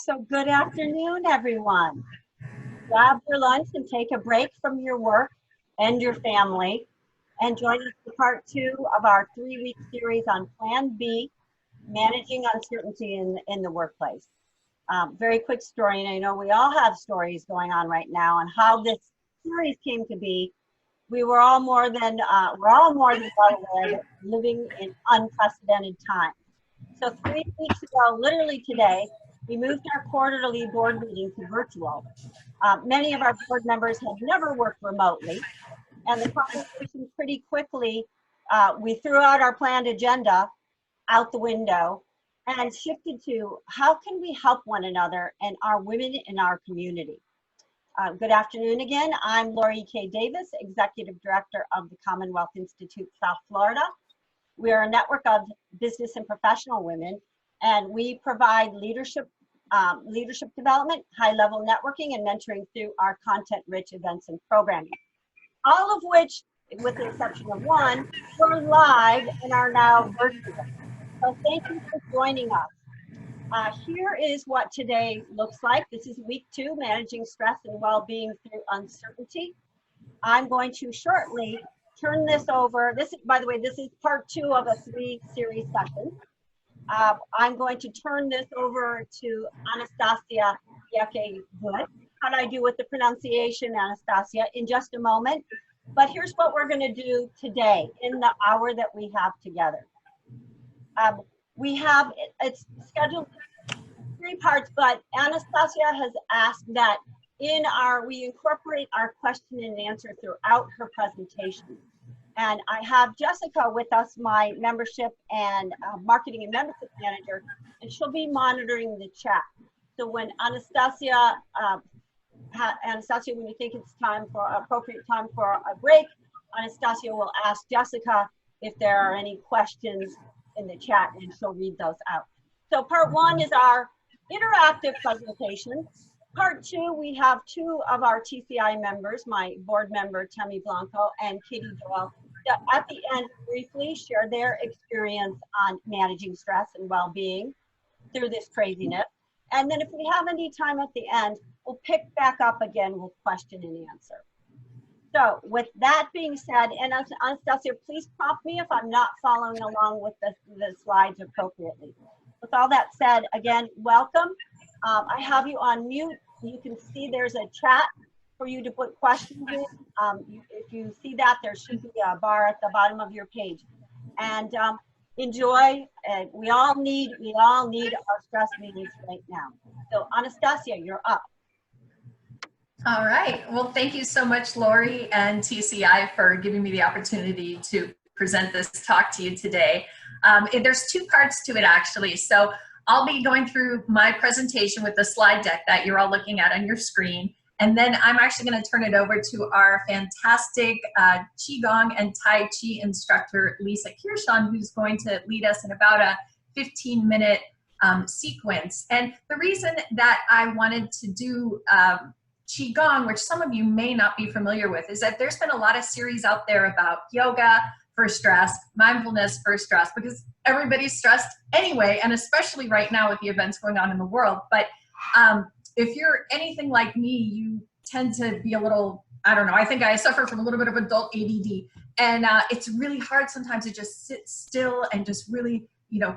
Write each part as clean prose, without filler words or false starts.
So good afternoon, everyone. Grab your lunch and take a break from your work and your family and join us for part 2 of our 3-week series on Plan B, managing uncertainty in the workplace. Very quick story, and I know we all have stories going on right now on how this series came to be. We're all more than well aware that we're living in unprecedented times. So 3 weeks ago, literally today, we moved our quarterly board meeting to virtual. Many of our board members have never worked remotely, and the conversation pretty quickly, we threw out our planned agenda out the window and shifted to how can we help one another and our women in our community. Good afternoon again. I'm Yecke Davis, Executive Director of the Commonwealth Institute South Florida. We are a network of business and professional women, and we provide leadership development, high-level networking, and mentoring through our content-rich events and programming. All of which, with the exception of one, we're live and are now virtual. So thank you for joining us. Here is what today looks like. This is week 2, managing stress and well-being through uncertainty. I'm going to shortly turn this over. This is, by the way, this is part 2 of a 3-series session. I'm going to turn this over to Anastasia Yecke. How do I do with the pronunciation, Anastasia, in just a moment. But here's what we're going to do today in the hour that we have together. It's scheduled 3 parts, but Anastasia has asked that we incorporate our question and answer throughout her presentation. And I have Jessica with us, my membership and marketing and membership manager, and she'll be monitoring the chat. So when Anastasia, when you think it's appropriate time for a break, Anastasia will ask Jessica if there are any questions in the chat, and she'll read those out. So part 1 is our interactive presentation. Part 2, we have 2 of our TCI members, my board member, Tammy Blanco, and Katie Doyle, that at the end briefly share their experience on managing stress and well-being through this craziness. And then if we have any time at the end, we'll pick back up again with question and answer. So with that being said, and Anastasia, please prompt me if I'm not following along with the slides appropriately. With all that said, again, welcome. I have you on mute. You can see there's a chat for you to put questions in. If you see that, there should be a bar at the bottom of your page. And enjoy. We all need our stress managed right now. So Anastasia, you're up. All right. Well, thank you so much, Lori and TCI, for giving me the opportunity to present this talk to you today. There's 2 parts to it, actually. So I'll be going through my presentation with the slide deck that you're all looking at on your screen. And then I'm actually going to turn it over to our fantastic Qigong and Tai Chi instructor, Lisa Kirshon, who's going to lead us in about a 15-minute sequence. And the reason that I wanted to do Qigong, which some of you may not be familiar with, is that there's been a lot of series out there about yoga for stress, mindfulness for stress, because everybody's stressed anyway, and especially right now with the events going on in the world. But if you're anything like me, you tend to be a little, I don't know, I think I suffer from a little bit of adult ADD. And it's really hard sometimes to just sit still and just really,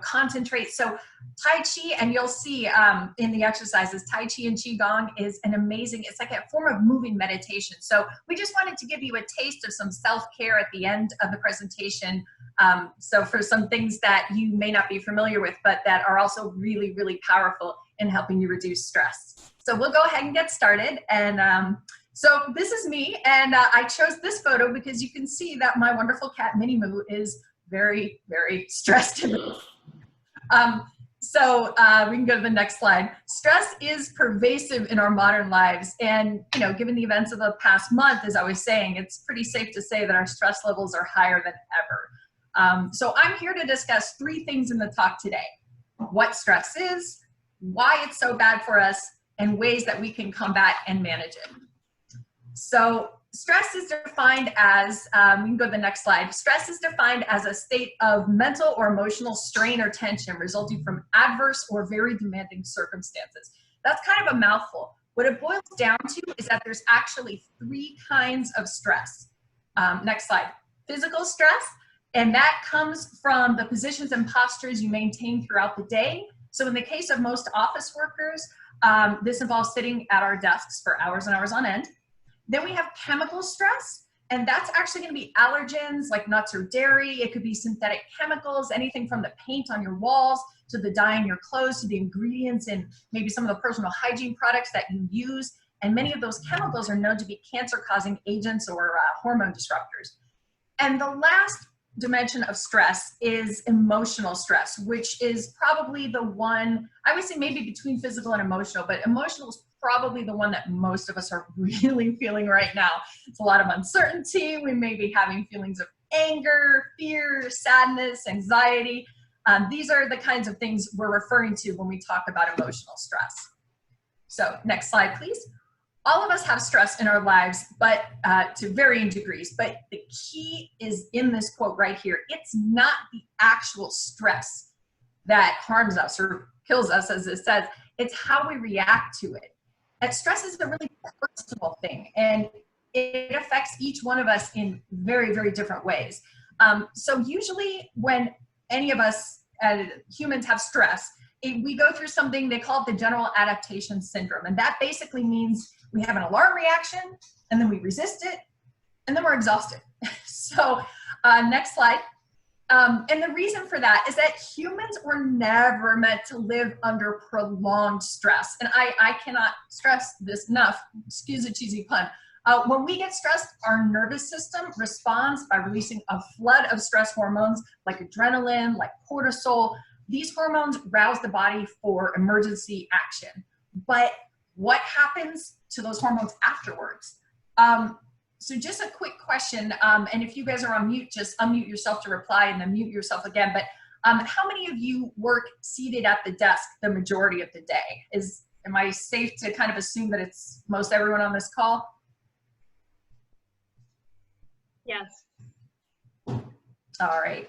concentrate. So Tai Chi, and you'll see in the exercises, Tai Chi and Qigong is it's like a form of moving meditation. So we just wanted to give you a taste of some self-care at the end of the presentation. So for some things that you may not be familiar with, but that are also really, really powerful in helping you reduce stress. So we'll go ahead and get started. And so this is me, and I chose this photo because you can see that my wonderful cat, Minnie Moo, is very, very stressed. So we can go to the next slide. Stress is pervasive in our modern lives. And, given the events of the past month, as I was saying, it's pretty safe to say that our stress levels are higher than ever. So I'm here to discuss 3 things in the talk today: what stress is, why it's so bad for us, and ways that we can combat and manage it. So stress is defined as, we can go to the next slide. Stress is defined as a state of mental or emotional strain or tension resulting from adverse or very demanding circumstances. That's kind of a mouthful. What it boils down to is that there's actually 3 kinds of stress. Next slide. Physical stress, and that comes from the positions and postures you maintain throughout the day. So in the case of most office workers, this involves sitting at our desks for hours and hours on end. Then we have chemical stress, and that's actually going to be allergens like nuts or dairy. It could be synthetic chemicals, anything from the paint on your walls to the dye in your clothes to the ingredients in maybe some of the personal hygiene products that you use. And many of those chemicals are known to be cancer-causing agents or hormone disruptors. And the last dimension of stress is emotional stress, which is probably the one, I would say maybe between physical and emotional, but emotional is probably the one that most of us are really feeling right now. It's a lot of uncertainty. We may be having feelings of anger, fear, sadness, anxiety. These are the kinds of things we're referring to when we talk about emotional stress. So next slide, please. All of us have stress in our lives, but to varying degrees. But the key is in this quote right here. It's not the actual stress that harms us or kills us, as it says. It's how we react to it. And stress is a really personal thing, and it affects each one of us in very, very different ways. So usually when any of us humans have stress, we go through something, they call it the general adaptation syndrome. And that basically means we have an alarm reaction, and then we resist it, and then we're exhausted. So next slide. And the reason for that is that humans were never meant to live under prolonged stress. And I cannot stress this enough, excuse a cheesy pun. When we get stressed, our nervous system responds by releasing a flood of stress hormones like adrenaline, like cortisol. These hormones rouse the body for emergency action. But what happens to those hormones afterwards? So just a quick question, and if you guys are on mute, just unmute yourself to reply and then mute yourself again. But how many of you work seated at the desk the majority of the day? Am I safe to kind of assume that it's most everyone on this call? Yes. All right.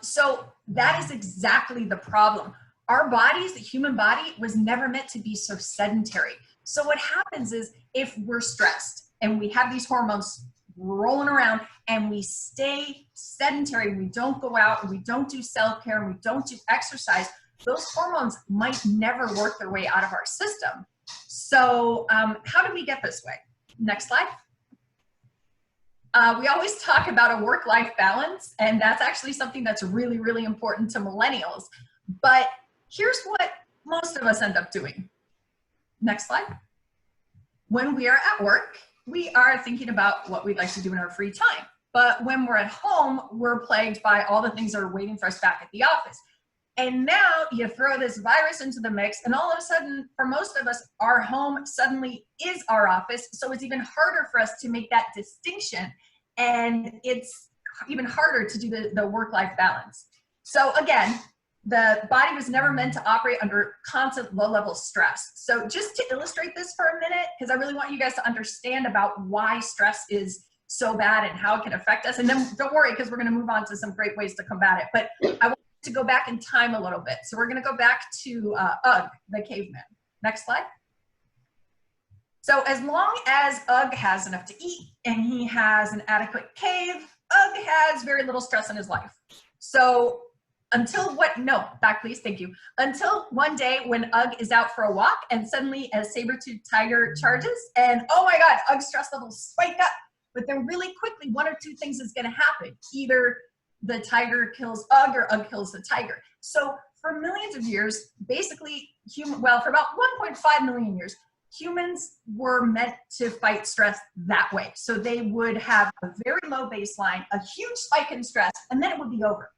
So that is exactly the problem. Our bodies, the human body, was never meant to be so sedentary. So what happens is if we're stressed and we have these hormones rolling around and we stay sedentary, we don't go out, and we don't do self-care, and we don't do exercise, those hormones might never work their way out of our system. So how do we get this way? Next slide. We always talk about a work-life balance, and that's actually something that's really, really important to millennials. But here's what most of us end up doing. Next slide. When we are at work, we are thinking about what we'd like to do in our free time. But when we're at home, we're plagued by all the things that are waiting for us back at the office. And now you throw this virus into the mix, and all of a sudden, for most of us, our home suddenly is our office. So it's even harder for us to make that distinction. And it's even harder to do the work-life balance. So again, the body was never meant to operate under constant low-level stress. So just to illustrate this for a minute, because I really want you guys to understand about why stress is so bad and how it can affect us. And then don't worry, because we're going to move on to some great ways to combat it. But I want to go back in time a little bit. So we're going to go back to Ugg, the caveman. Next slide. So as long as Ugg has enough to eat and he has an adequate cave, Ugg has very little stress in his life. So until back please, thank you. Until one day when Ugg is out for a walk and suddenly a saber-toothed tiger charges and oh my God, Ugg's stress levels spike up. But then really quickly, one or two things is gonna happen. Either the tiger kills Ugg or Ugg kills the tiger. So for millions of years, basically, for about 1.5 million years, humans were meant to fight stress that way. So they would have a very low baseline, a huge spike in stress, and then it would be over.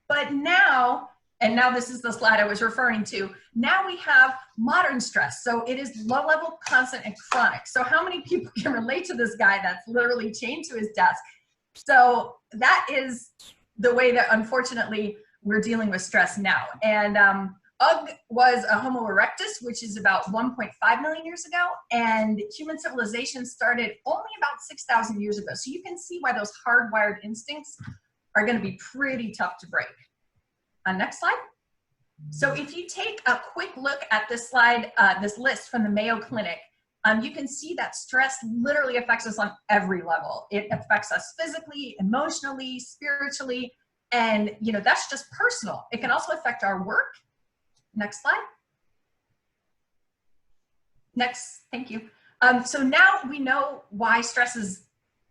But now, and now this is the slide I was referring to, now we have modern stress. So it is low level, constant, and chronic. So how many people can relate to this guy that's literally chained to his desk? So that is the way that unfortunately we're dealing with stress now. And Ugg was a Homo erectus, which is about 1.5 million years ago, and human civilization started only about 6,000 years ago. So you can see why those hardwired instincts are going to be pretty tough to break. Next slide. So if you take a quick look at this slide, this list from the Mayo Clinic, you can see that stress literally affects us on every level. It affects us physically, emotionally, spiritually, and you know, that's just personal. It can also affect our work. Next slide. Next, thank you. So now we know why stress is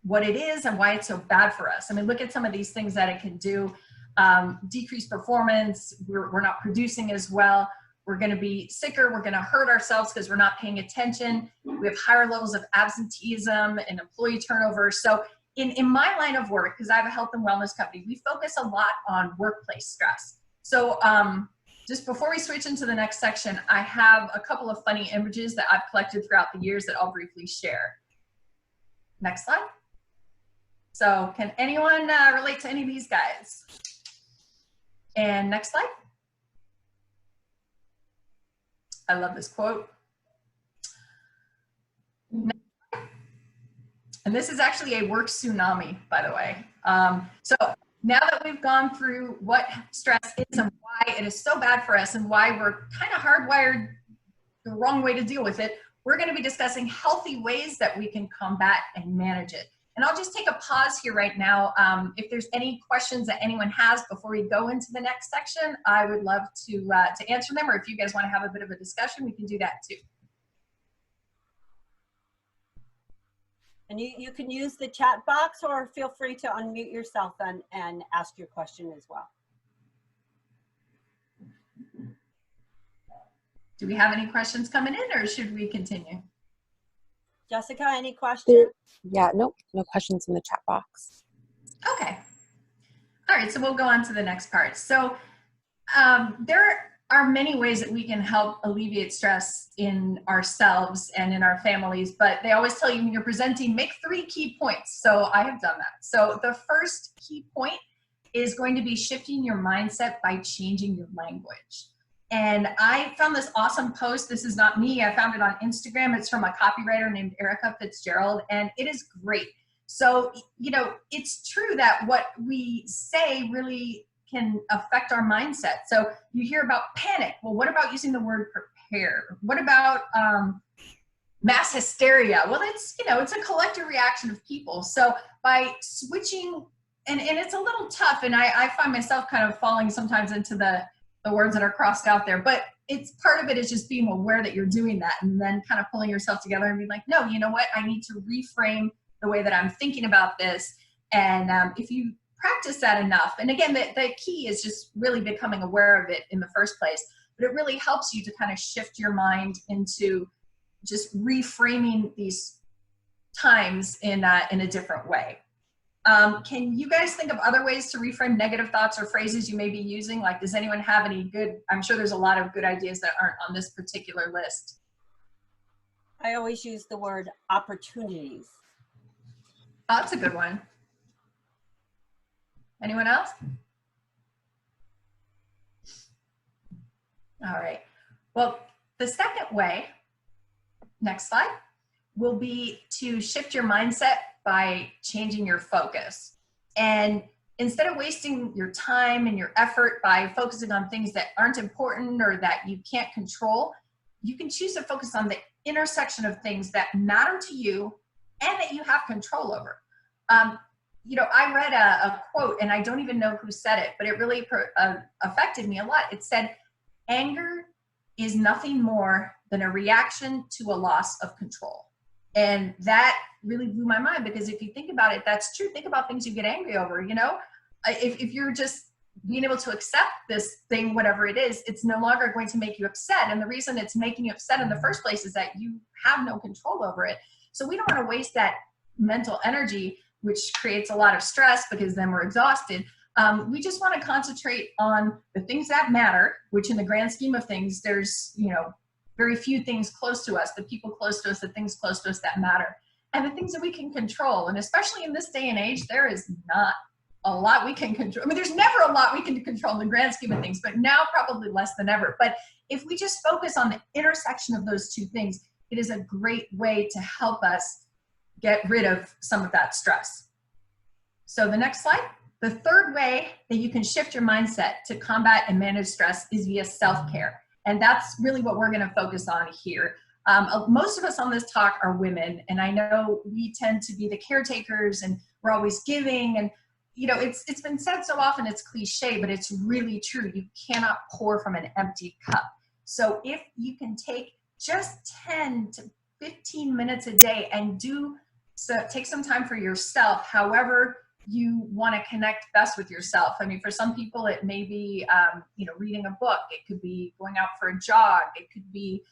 what it is and why it's so bad for us. I mean, look at some of these things that it can do. Decrease performance, we're not producing as well, we're going to be sicker, we're going to hurt ourselves because we're not paying attention, we have higher levels of absenteeism and employee turnover. So in my line of work, because I have a health and wellness company, we focus a lot on workplace stress. So just before we switch into the next section, I have a couple of funny images that I've collected throughout the years that I'll briefly share. Next slide. So can anyone relate to any of these guys? And next slide. I love this quote. And this is actually a work tsunami, by the way. So now that we've gone through what stress is and why it is so bad for us and why we're kind of hardwired the wrong way to deal with it, we're going to be discussing healthy ways that we can combat and manage it. And I'll just take a pause here right now. If there's any questions that anyone has before we go into the next section, I would love to answer them, or if you guys want to have a bit of a discussion, we can do that too. And you can use the chat box, or feel free to unmute yourself and ask your question as well. Do we have any questions coming in, or should we continue? Jessica, any questions? Yeah, no questions in the chat box. Okay. All right, so we'll go on to the next part. So there are many ways that we can help alleviate stress in ourselves and in our families, but they always tell you when you're presenting, make 3 key points. So I have done that. So the first key point is going to be shifting your mindset by changing your language. And I found this awesome post. This is not me. I found it on Instagram. It's from a copywriter named Erica Fitzgerald, and it is great. So, you know, it's true that what we say really can affect our mindset. So you hear about panic. Well, what about using the word prepare? What about mass hysteria? Well, it's, you know, it's a collective reaction of people. So by switching, and it's a little tough, and I find myself kind of falling sometimes into the words that are crossed out there, but it's part of it is just being aware that you're doing that, and then kind of pulling yourself together and being like, no, you know what, I need to reframe the way that I'm thinking about this. And if you practice that enough, and again, the key is just really becoming aware of it in the first place, but it really helps you to kind of shift your mind into just reframing these times in a different way. Can you guys think of other ways to reframe negative thoughts or phrases you may be using? Like, does anyone have any good, I'm sure there's a lot of good ideas that aren't on this particular list. I always use the word opportunities. Oh, that's a good one. Anyone else? All right. Well, the second way, next slide, will be to shift your mindset by changing your focus. And instead of wasting your time and your effort by focusing on things that aren't important or that you can't control, you can choose to focus on the intersection of things that matter to you and that you have control over. You know, I read a quote, and I don't even know who said it, but it really affected me a lot. It said, anger is nothing more than a reaction to a loss of control. And that really blew my mind, because if you think about it, that's true. Think about things you get angry over, you know? If you're just being able to accept this thing, whatever it is, it's no longer going to make you upset. And the reason it's making you upset in the first place is that you have no control over it. So we don't want to waste that mental energy, which creates a lot of stress because then we're exhausted. We just want to concentrate on the things that matter, which in the grand scheme of things, there's, you know, very few things close to us, the people close to us, the things close to us that matter, and the things that we can control. And especially in this day and age, there is not a lot we can control. I mean, there's never a lot we can control in the grand scheme of things, but now probably less than ever. But if we just focus on the intersection of those two things, it is a great way to help us get rid of some of that stress. So the next slide. The third way that you can shift your mindset to combat and manage stress is via self-care. And that's really what we're going to focus on here. Most of us on this talk are women, and I know we tend to be the caretakers and we're always giving, and you know, it's been said so often, it's cliche, but it's really true. You cannot pour from an empty cup. So if you can take just 10 to 15 minutes a day and take some time for yourself, however you want to connect best with yourself. I mean, for some people, it may be, you know, reading a book. It could be going out for a jog. It could be,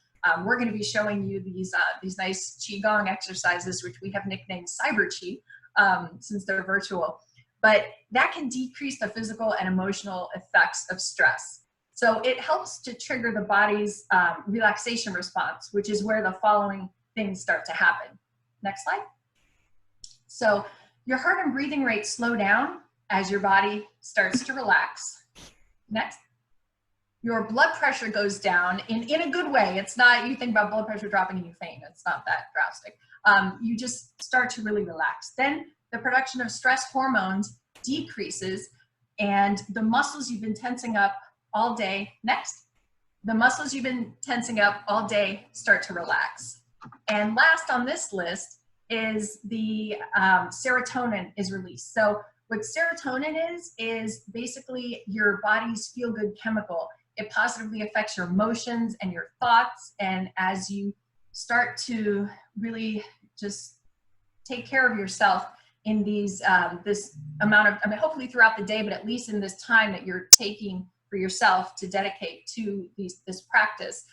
we're going to be showing you these nice Qigong exercises, which we have nicknamed Cyber Chi, since they're virtual. But that can decrease the physical and emotional effects of stress. So it helps to trigger the body's relaxation response, which is where the following things start to happen. Next slide. So your heart and breathing rate slow down as your body starts to relax. Next. Your blood pressure goes down in a good way. It's not, you think about blood pressure dropping and you faint. It's not that drastic. You just start to really relax. Then the production of stress hormones decreases, and the muscles you've been tensing up all day, next, the muscles you've been tensing up all day start to relax. And last on this list is the serotonin is released. So what serotonin is basically your body's feel-good chemical. It positively affects your emotions and your thoughts, and as you start to really just take care of yourself in these this amount of, I mean, hopefully throughout the day, but at least in this time that you're taking for yourself to dedicate to this practice,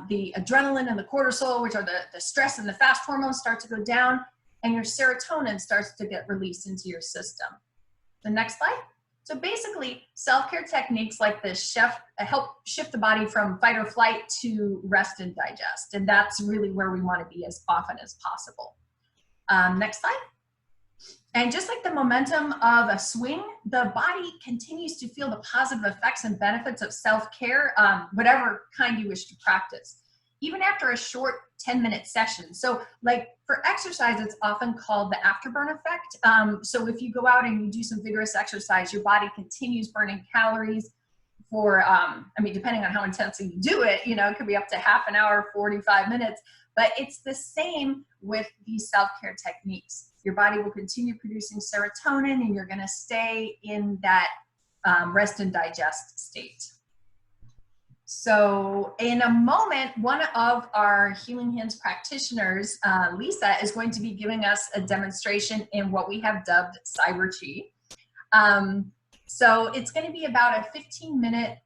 the adrenaline and the cortisol, which are the stress and the fast hormones, start to go down, and your serotonin starts to get released into your system. The next slide. So basically, self-care techniques like this help shift the body from fight or flight to rest and digest, and that's really where we want to be as often as possible. Next slide. And just like the momentum of a swing, the body continues to feel the positive effects and benefits of self-care, whatever kind you wish to practice, even after a short 10-minute session. So like for exercise, it's often called the Afterburn Effect. So if you go out and you do some vigorous exercise, your body continues burning calories for, I mean, depending on how intensely you do it, you know, it could be up to half an hour, 45 minutes, but it's the same with these self-care techniques. Your body will continue producing serotonin, and you're going to stay in that rest and digest state. So in a moment, one of our Healing Hands practitioners, Lisa, is going to be giving us a demonstration in what we have dubbed Cyber Chi. So it's going to be about a 15-minute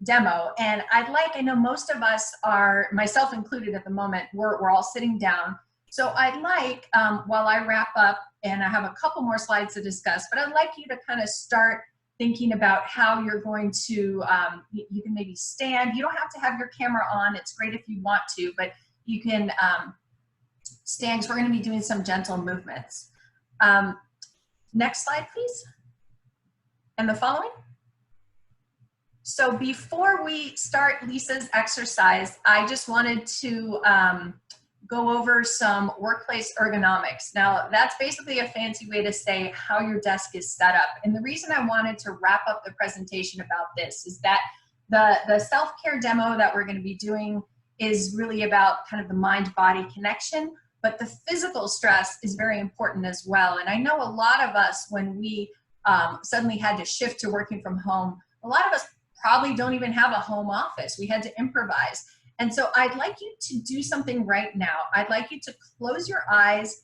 demo, and I know most of us are, myself included at the moment, we're all sitting down. So I'd like, while I wrap up, and I have a couple more slides to discuss, but I'd like you to kind of start thinking about how you're going to, you can maybe stand. You don't have to have your camera on. It's great if you want to, but you can stand, because we're going to be doing some gentle movements. Next slide, please. And the following. So before we start Lisa's exercise, I just wanted to go over some workplace ergonomics. Now, that's basically a fancy way to say how your desk is set up. And the reason I wanted to wrap up the presentation about this is that the self-care demo that we're going to be doing is really about kind of the mind-body connection, but the physical stress is very important as well. And I know a lot of us, when we suddenly had to shift to working from home, a lot of us probably don't even have a home office. We had to improvise. And so I'd like you to do something right now. I'd like you to close your eyes,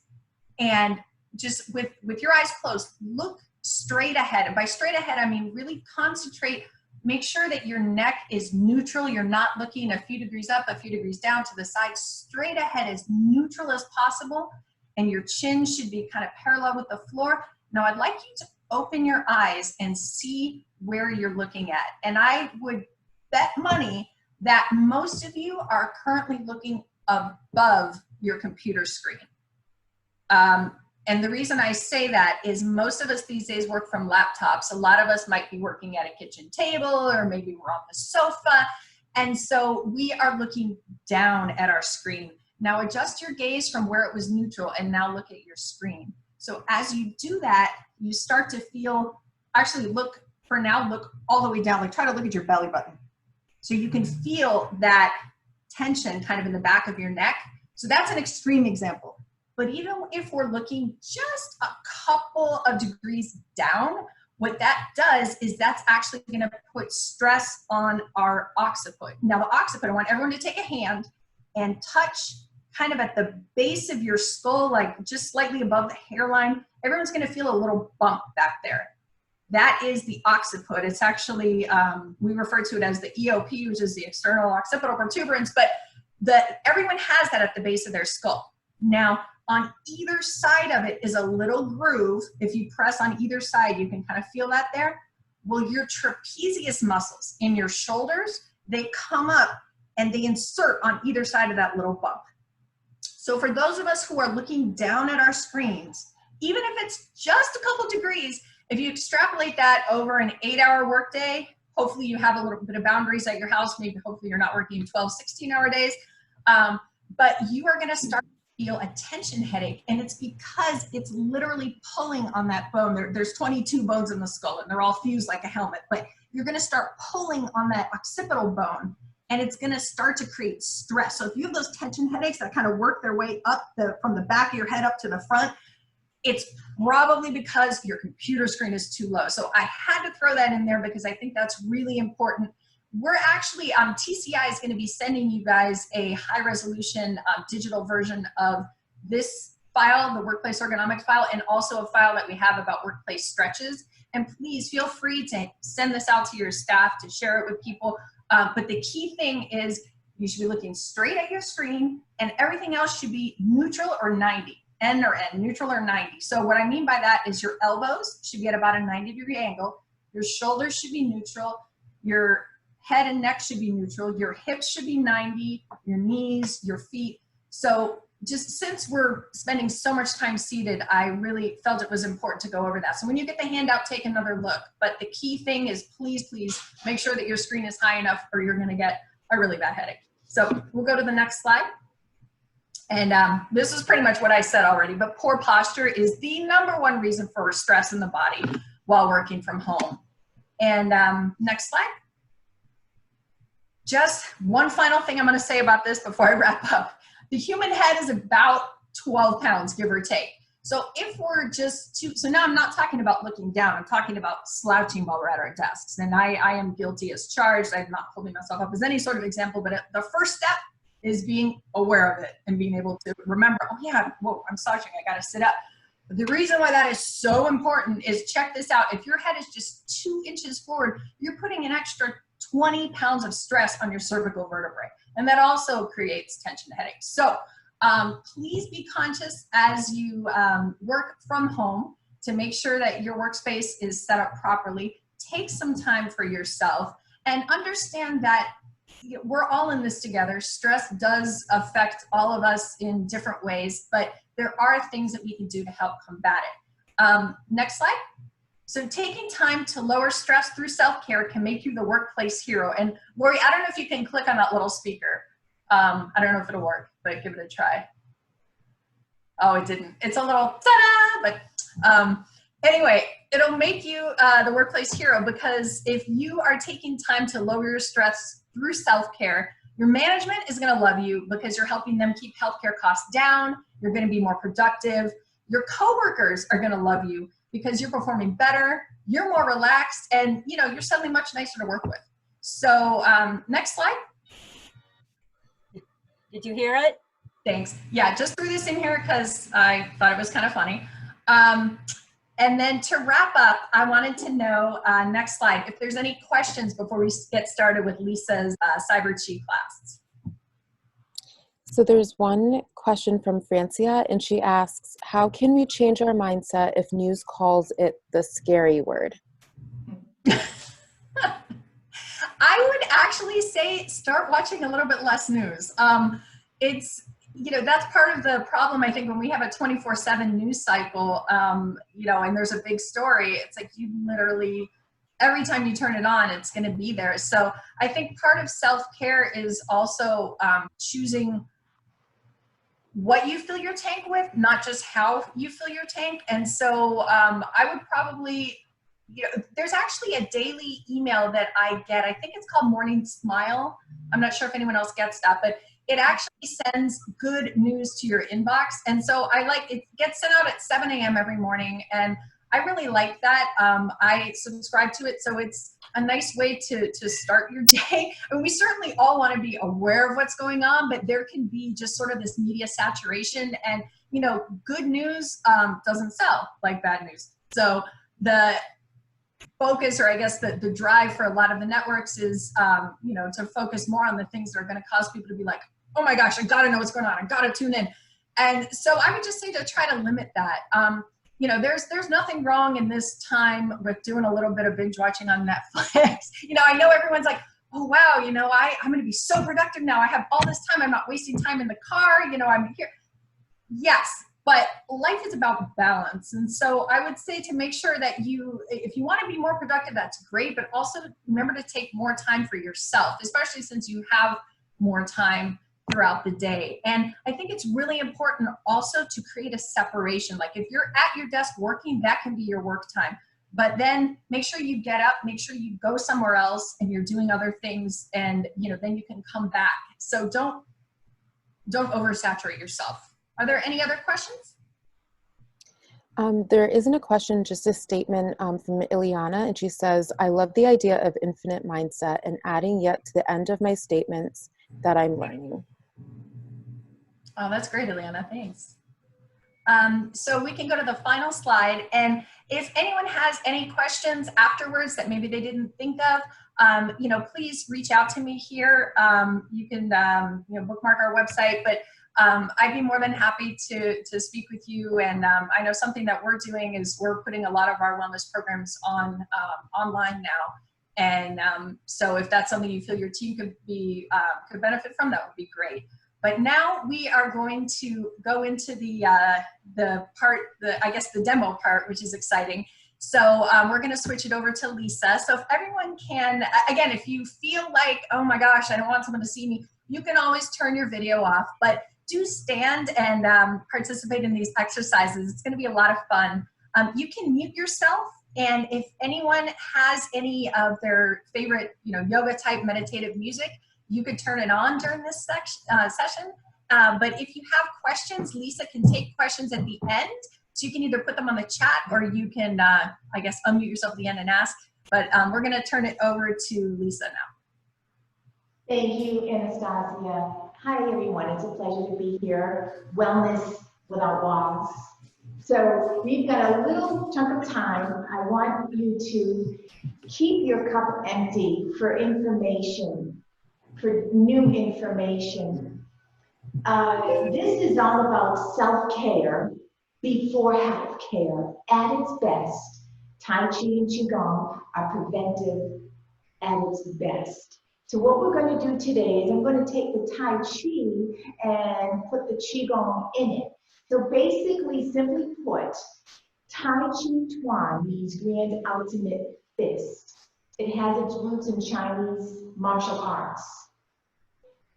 and just with your eyes closed, look straight ahead. And by straight ahead, I mean really concentrate. Make sure that your neck is neutral. You're not looking a few degrees up, a few degrees down to the side. Straight ahead, as neutral as possible. And your chin should be kind of parallel with the floor. Now I'd like you to open your eyes and see where you're looking at. And I would bet money that most of you are currently looking above your computer screen. And the reason I say that is most of us these days work from laptops. A lot of us might be working at a kitchen table, or maybe we're on the sofa. And so we are looking down at our screen. Now adjust your gaze from where it was neutral, and now look at your screen. So as you do that, you start to feel actually look all the way down, like try to look at your belly button. So you can feel that tension kind of in the back of your neck. So that's an extreme example. But even if we're looking just a couple of degrees down, what that does is that's actually going to put stress on our occiput. Now the occiput, I want everyone to take a hand and touch kind of at the base of your skull, like just slightly above the hairline. Everyone's going to feel a little bump back there. That is the occiput. It's actually, we refer to it as the EOP, which is the external occipital protuberance, but everyone has that at the base of their skull. Now, on either side of it is a little groove. If you press on either side, you can kind of feel that there. Well, your trapezius muscles in your shoulders, they come up and they insert on either side of that little bump. So for those of us who are looking down at our screens, even if it's just a couple degrees, if you extrapolate that over an 8-hour workday, hopefully you have a little bit of boundaries at your house. Maybe hopefully you're not working 12, 16-hour days. But you are going to start to feel a tension headache. And it's because it's literally pulling on that bone. There's 22 bones in the skull and they're all fused like a helmet. But you're going to start pulling on that occipital bone and it's going to start to create stress. So if you have those tension headaches that kind of work their way up from the back of your head up to the front, it's probably because your computer screen is too low. So I had to throw that in there because I think that's really important. We're actually, TCI is going to be sending you guys a high resolution digital version of this file, the workplace ergonomics file, and also a file that we have about workplace stretches. And please feel free to send this out to your staff to share it with people. But the key thing is you should be looking straight at your screen and everything else should be neutral or 90. N or N, neutral or 90. So what I mean by that is your elbows should be at about a 90-degree angle. Your shoulders should be neutral. Your head and neck should be neutral. Your hips should be 90, your knees, your feet. So just since we're spending so much time seated, I really felt it was important to go over that. So when you get the handout, take another look. But the key thing is please, please make sure that your screen is high enough or you're gonna get a really bad headache. So we'll go to the next slide. And this is pretty much what I said already, but poor posture is the #1 reason for stress in the body while working from home. And next slide. Just one final thing I'm going to say about this before I wrap up. The human head is about 12 pounds, give or take. So if we're so now I'm not talking about looking down, I'm talking about slouching while we're at our desks. And I am guilty as charged. I'm not holding myself up as any sort of example, but the first step is being aware of it and being able to remember, oh yeah, whoa, I'm slouching, I gotta sit up. But the reason why that is so important is check this out. If your head is just 2 inches forward, you're putting an extra 20 pounds of stress on your cervical vertebrae. And that also creates tension headaches. So please be conscious as you work from home to make sure that your workspace is set up properly. Take some time for yourself and understand that we're all in this together. Stress does affect all of us in different ways, but there are things that we can do to help combat it. Next slide. So taking time to lower stress through self-care can make you the workplace hero. And Lori, I don't know if you can click on that little speaker. I don't know if it'll work, but give it a try. Oh, it didn't. It's a little ta-da, but anyway, it'll make you the workplace hero because if you are taking time to lower your stress through self-care, your management is going to love you because you're helping them keep healthcare costs down. You're going to be more productive. Your coworkers are going to love you because you're performing better, you're more relaxed, and you're suddenly much nicer to work with. So next slide. Did you hear it? Thanks. Yeah, just threw this in here because I thought it was kind of funny. And then to wrap up, I wanted to know, next slide, if there's any questions before we get started with Lisa's Cyber Chi class. So there's one question from Francia, and she asks, how can we change our mindset if news calls it the scary word? I would actually say start watching a little bit less news. That's part of the problem, I think, when we have a 24/7 news cycle, and there's a big story, it's like you literally, every time you turn it on, it's going to be there. So I think part of self-care is also choosing what you fill your tank with, not just how you fill your tank. And so I would probably, you know, there's actually a daily email that I get. I think it's called Morning Smile. I'm not sure if anyone else gets that, but it actually sends good news to your inbox. And so I like, it gets sent out at 7 a.m. every morning. And I really like that. I subscribe to it. So it's a nice way to start your day. I mean, we certainly all want to be aware of what's going on, but there can be just sort of this media saturation, and, you know, good news doesn't sell like bad news. So the focus, or I guess the drive for a lot of the networks is, you know, to focus more on the things that are going to cause people to be like, oh my gosh, I got to know what's going on. I got to tune in. And so I would just say to try to limit that. You know, there's nothing wrong in this time with doing a little bit of binge watching on Netflix. You know, I know everyone's like, oh, wow, you know, I'm going to be so productive now. I have all this time. I'm not wasting time in the car. You know, I'm here. Yes, but life is about balance. And so I would say to make sure that if you want to be more productive, that's great, but also remember to take more time for yourself, especially since you have more time throughout the day. And I think it's really important also to create a separation. Like if you're at your desk working, that can be your work time. But then make sure you get up, make sure you go somewhere else and you're doing other things, and, you know, then you can come back. So don't oversaturate yourself. Are there any other questions? There isn't a question, just a statement from Ileana, and she says, I love the idea of infinite mindset and adding yet to the end of my statements that I'm learning. Oh, that's great, Ileana, thanks. So we can go to the final slide, and if anyone has any questions afterwards that maybe they didn't think of, you know, please reach out to me here. You can, you know, bookmark our website, but I'd be more than happy to speak with you. And I know something that we're doing is we're putting a lot of our wellness programs on online now. And so if that's something you feel your team could benefit from, that would be great. But now we are going to go into the demo part, which is exciting. So we're going to switch it over to Lisa. So if everyone can, again, if you feel like, oh my gosh, I don't want someone to see me, you can always turn your video off. But do stand and participate in these exercises. It's going to be a lot of fun. You can mute yourself. And if anyone has any of their favorite, you know, yoga type meditative music, you could turn it on during this session. But if you have questions, Lisa can take questions at the end. So you can either put them on the chat, or you can, I guess, unmute yourself at the end and ask. But we're going to turn it over to Lisa now. Thank you, Anastasia. Hi, everyone. It's a pleasure to be here. Wellness without walls. So we've got a little chunk of time. I want you to keep your cup empty for information, for new information. This is all about self-care before health-care at its best. Tai Chi and Qigong are preventive at its best. So what we're going to do today is I'm going to take the Tai Chi and put the Qigong in it. So basically, simply put, Tai Chi Chuan means grand ultimate fist. It has its roots in Chinese martial arts.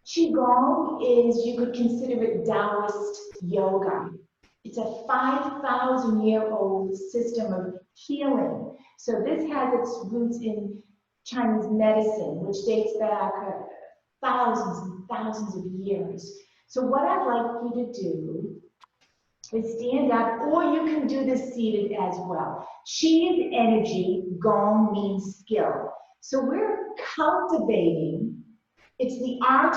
Qigong is, you could consider it Taoist yoga. It's a 5,000-year-old system of healing. So this has its roots in Chinese medicine, which dates back thousands and thousands of years. So what I'd like you to do is stand up, or you can do this seated as well. Qi is energy, Gong means skill. So we're cultivating, it's the art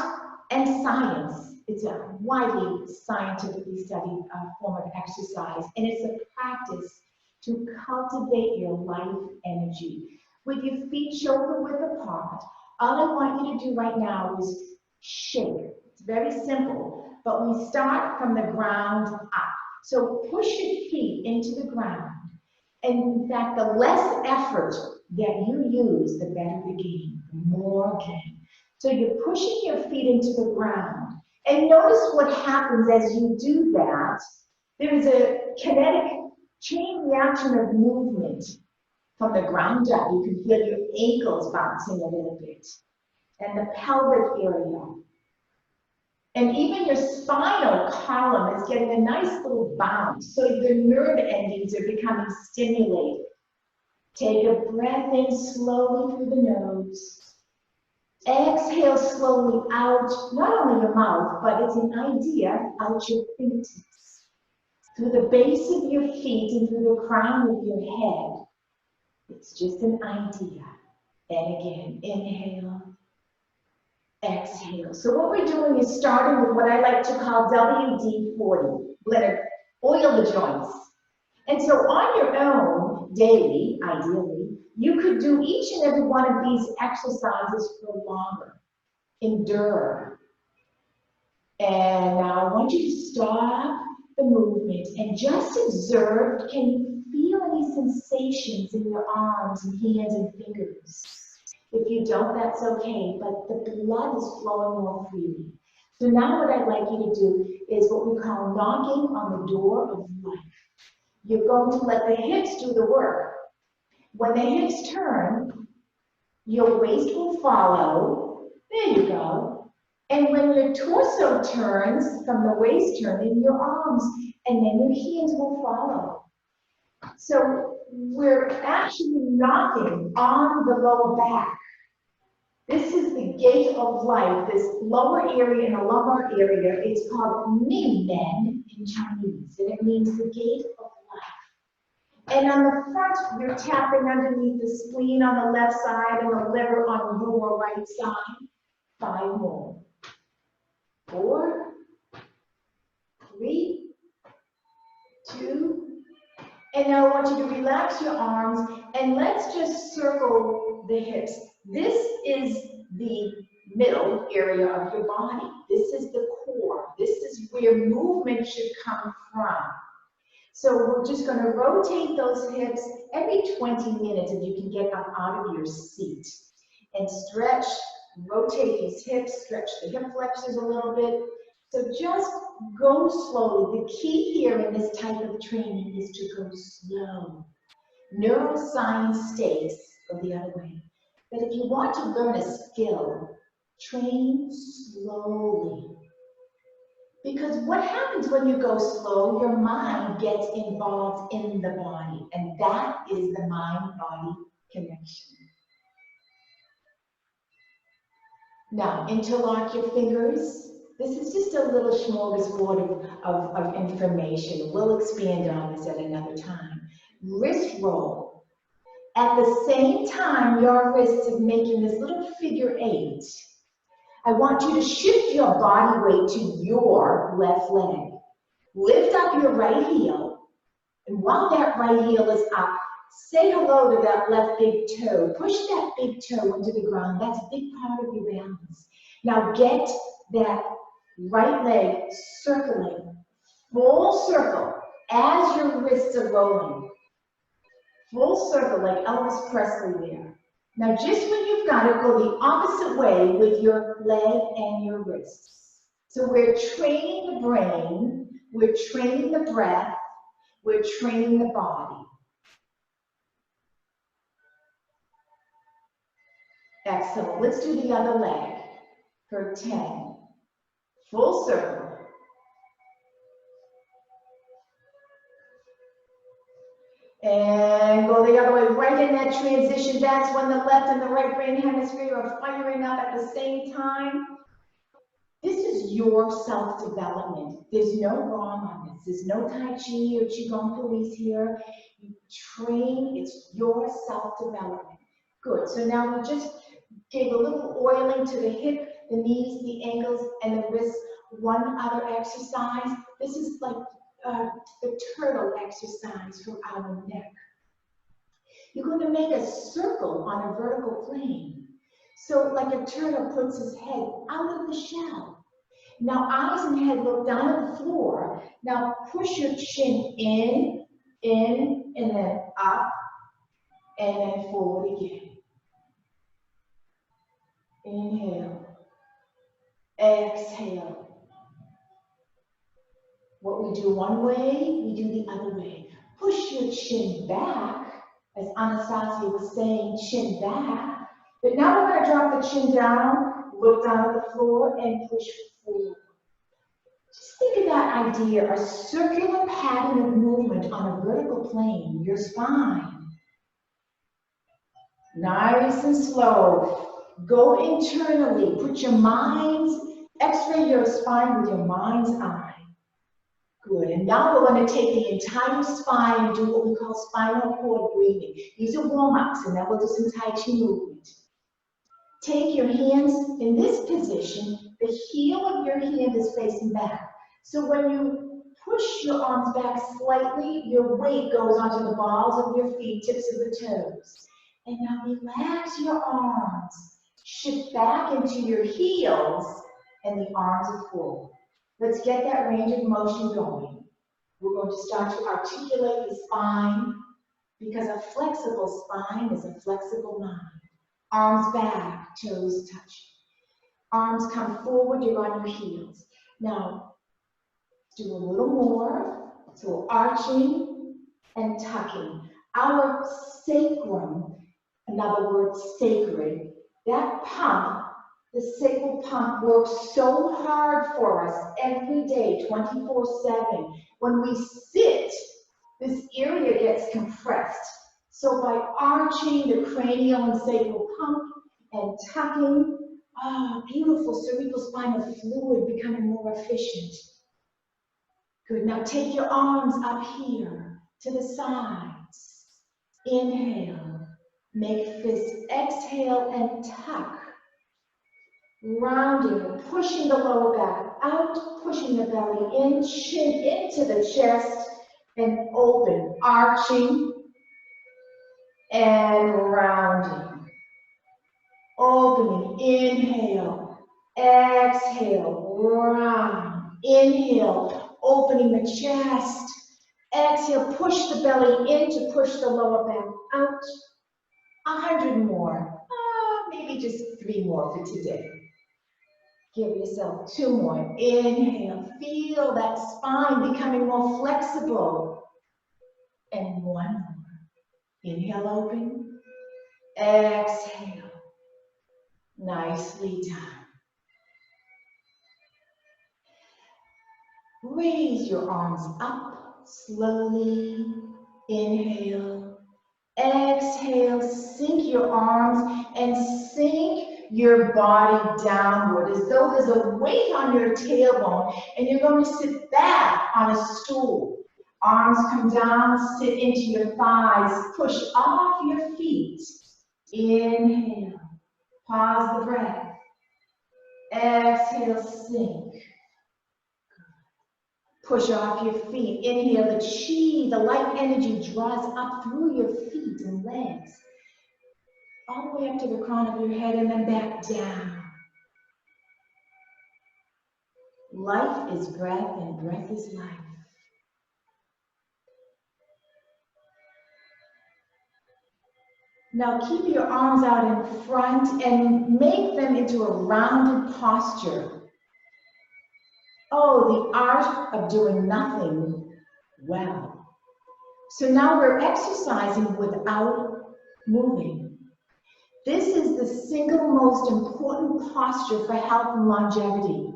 and science. It's a widely scientifically studied form of exercise, and it's a practice to cultivate your life energy. With your feet shoulder width apart, all I want you to do right now is shake. It's very simple, but we start from the ground up. So push your feet into the ground. And in fact, the less effort that you use, the better the gain, the more gain. So you're pushing your feet into the ground. And notice what happens as you do that. There's a kinetic chain reaction of movement. From the ground up, you can feel your ankles bouncing a little bit, and the pelvic area. And even your spinal column is getting a nice little bounce, so the nerve endings are becoming stimulated. Take a breath in slowly through the nose. Exhale slowly out, not only your mouth, but it's an idea, out your fingertips. Through the base of your feet and through the crown of your head. It's just an idea. And again, inhale, exhale. So what we're doing is starting with what I like to call WD-40. We're going to oil the joints. And so on your own, daily, ideally, you could do each and every one of these exercises for longer. Endure. And now I want you to stop the movement and just observe, can you feel any sensations in your arms and hands and fingers? If you don't, that's okay, but the blood is flowing more freely. So now what I'd like you to do is what we call knocking on the door of life. You're going to let the hips do the work. When the hips turn, your waist will follow. There you go. And when your torso turns, from the waist turning, your arms, and then your hands will follow. So we're actually knocking on the lower back. This is the gate of life, this lower area and the lumbar area. It's called Min Men in Chinese, and it means the gate of life. And on the front, you're tapping underneath the spleen on the left side and the liver on your right side. 5 more. 4, 3, 2, and now I want you to relax your arms and let's just circle the hips. This is the middle area of your body. This is the core. This is where movement should come from. So we're just going to rotate those hips every 20 minutes if you can get up out of your seat. And stretch, rotate these hips, stretch the hip flexors a little bit. So just go slowly. The key here in this type of training is to go slow. Neuroscience states, go the other way, that if you want to learn a skill, train slowly. Because what happens when you go slow, your mind gets involved in the body, and that is the mind-body connection. Now, interlock your fingers. This is just a little smorgasbord of information. We'll expand on this at another time. Wrist roll. At the same time, your wrists are making this little figure 8. I want you to shift your body weight to your left leg. Lift up your right heel. And while that right heel is up, say hello to that left big toe. Push that big toe into the ground. That's a big part of your balance. Now get that right leg circling, full circle, as your wrists are rolling. Full circle like Elvis Presley there. Now just when you've got it, go the opposite way with your leg and your wrists. So we're training the brain, we're training the breath, we're training the body. Excellent. Let's do the other leg for 10. Full circle. And go the other way, right in that transition. That's when the left and the right brain hemisphere are firing up at the same time. This is your self-development. There's no wrong on this. There's no Tai Chi or Qigong police here. You train, it's your self-development. Good, so now we just gave a little oiling to the hip, the knees, the ankles, and the wrists. One other exercise. This is like the turtle exercise for our neck. You're going to make a circle on a vertical plane. So like a turtle puts his head out of the shell. Now eyes and head look down at the floor. Now push your chin in, and then up, and then forward again. Inhale. Exhale. What we do one way, we do the other way. Push your chin back, as Anastasia was saying, chin back. But now we're going to drop the chin down, look down at the floor, and push forward. Just think of that idea, a circular pattern of movement on a vertical plane, your spine. Nice and slow. Go internally. Put your mind's, x-ray your spine with your mind's eye. Good. And now we're going to take the entire spine and do what we call spinal cord breathing. These are warm-ups, and then we'll do some Tai Chi movement. Take your hands in this position. The heel of your hand is facing back. So when you push your arms back slightly, your weight goes onto the balls of your feet, tips of the toes. And now relax your arms. Shift back into your heels, and the arms are full. Let's get that range of motion going. We're going to start to articulate the spine, because a flexible spine is a flexible mind. Arms back, toes touch. Arms come forward, you're on your heels. Now, do a little more. So arching and tucking. Our sacrum, another word sacred, that pump, the sacral pump works so hard for us every day, 24/7. When we sit, this area gets compressed. So by arching the cranial and sacral pump and tucking, beautiful cerebral spinal fluid becoming more efficient. Good. Now take your arms up here to the sides. Inhale. Make fists. Exhale and tuck. Rounding, pushing the lower back out, pushing the belly in, chin into the chest, and open, arching and rounding. Opening, inhale, exhale, round. Inhale, opening the chest. Exhale, push the belly in to push the lower back out. 100 more. Maybe just 3 more for today. Give yourself 2 more. Inhale, feel that spine becoming more flexible. And 1 more. Inhale, open. Exhale. Nicely done. Raise your arms up slowly. Inhale. Exhale. Sink your arms and sink your body downward as though there's a weight on your tailbone, and you're going to sit back on a stool. Arms come down, sit into your thighs, push off your feet. Inhale. Pause the breath. Exhale, sink. Push off your feet. Inhale, the chi, the light energy draws up through your feet and legs, all the way up to the crown of your head and then back down. Life is breath and breath is life. Now keep your arms out in front and make them into a rounded posture. Oh, the art of doing nothing well. So now we're exercising without moving. This is the single most important posture for health and longevity.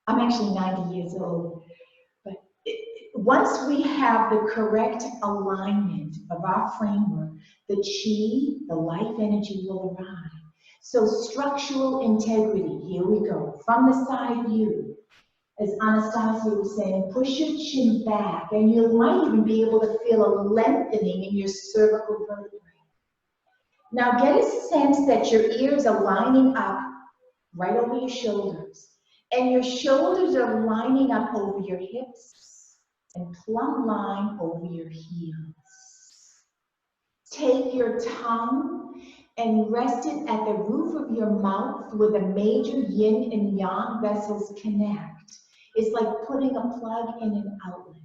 I'm actually 90 years old, but once we have the correct alignment of our framework, the chi, the life energy will arrive. So structural integrity, here we go, from the side view. As Anastasia was saying, push your chin back, and you might even be able to feel a lengthening in your cervical vertebrae. Now get a sense that your ears are lining up right over your shoulders, and your shoulders are lining up over your hips, and plumb line over your heels. Take your tongue and rest it at the roof of your mouth where the major yin and yang vessels connect. It's like putting a plug in an outlet.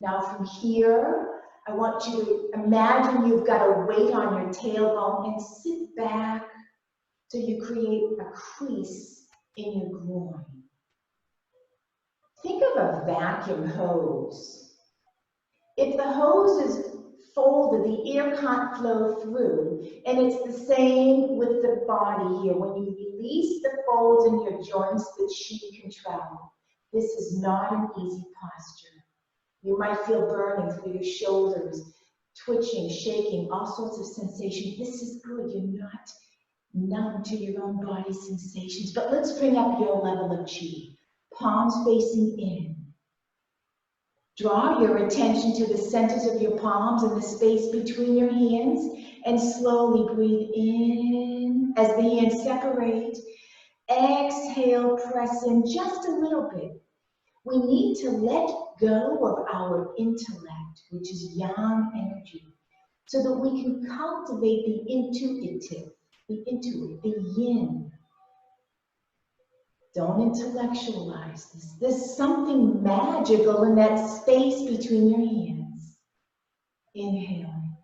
Now from here, I want you to imagine you've got a weight on your tailbone and sit back so you create a crease in your groin. Think of a vacuum hose. If the hose is folded, the air can't flow through, and it's the same with the body here. When you release the folds in your joints, the chi can travel. This is not an easy posture. You might feel burning through your shoulders. twitching, shaking, all sorts of sensations. This is good. You're not numb to your own body sensations. But let's bring up your level of chi. Palms facing in. Draw your attention to the centers of your palms and the space between your hands, and slowly breathe in as the hands separate. Exhale, press in just a little bit. We need to let go of our intellect, which is yang energy, so that we can cultivate the intuitive, the yin. Don't intellectualize this. There's something magical in that space between your hands. Inhaling,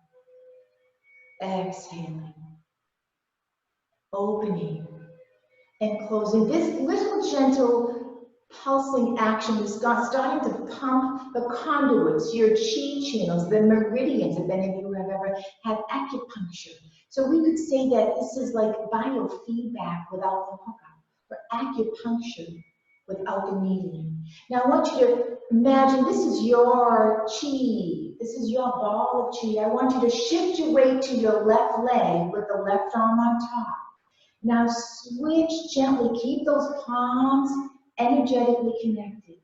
exhaling, opening, and closing. This little gentle pulsing action is starting to pump the conduits, your chi channels, the meridians, if any of you have ever had acupuncture. So we could say that this is like biofeedback without the hookup, or acupuncture without the needling. Now I want you to imagine this is your chi. This is your ball of chi. I want you to shift your weight to your left leg with the left arm on top. Now switch gently. Keep those palms energetically connected.